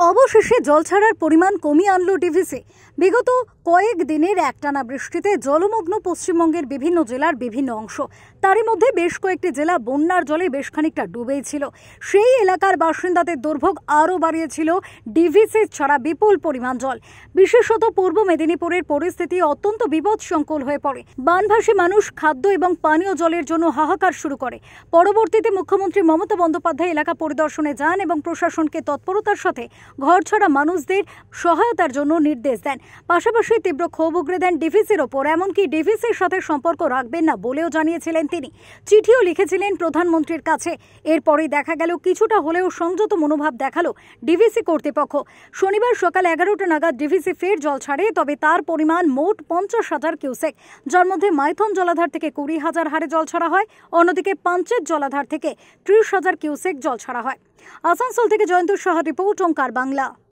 অবশেষে জল ছাড়ার পরিমাণ কমিয়ে আনল ডিভিসি। বিগত কয়েক দিনের একটানা বৃষ্টিতে জলমগ্ন পশ্চিমবঙ্গের বিভিন্ন জেলার বিভিন্ন অংশ, তারই মধ্যে বেশ কয়েকটি জেলা বন্যার জলে বেশ খানিকটা ডুবেই ছিল। সেই এলাকার বাসিন্দাদের দুর্ভোগ আরও বাড়িয়েছিল ডিভিসি ছাড়া বিপুল পরিমাণ জল। বিশেষত পূর্ব মেদিনীপুরের পরিস্থিতি অত্যন্ত বিপদসংকুল হয়ে পড়ে। বানভাসী মানুষ খাদ্য এবং পানীয় জলের জন্য হাহাকার শুরু করে। পরবর্তীতে মুখ্যমন্ত্রী মমতা বন্দ্যোপাধ্যায় এলাকা পরিদর্শনে যান এবং প্রশাসনকে তৎপরতার সাথে ঘর ছাড়া মানুষদের সহায়তার জন্য নির্দেশ দেন। পাশাপাশি তীব্র ক্ষোভ উগরে দেন ডিভিসির ওপর, এমনকি ডিভিসির সাথে সম্পর্ক রাখবেন না বলেও জানিয়েছিলেন তিনি। চিঠিও লিখেছিলেন প্রধানমন্ত্রীর কাছে। এরপরেই দেখা গেল কিছুটা হলেও সংযত মনোভাব দেখালো ডিভিসি কর্তৃপক্ষ। শনিবার সকাল 11টা নাগাদ ডিভিসি ফের জল ছাড়ে, তবে তার পরিমাণ মোট 50,000 কিউসেক, যার মধ্যে মাইথন জলাধার থেকে 20,000 হারে জল ছাড়া হয়। অন্যদিকে পাঞ্চেত জলাধার থেকে 30,000 কিউসেক জল ছাড়া হয়। আসানসোল থেকে জয়ন্ত সাহা রিপোর্ট, ওঙ্কার বাংলা।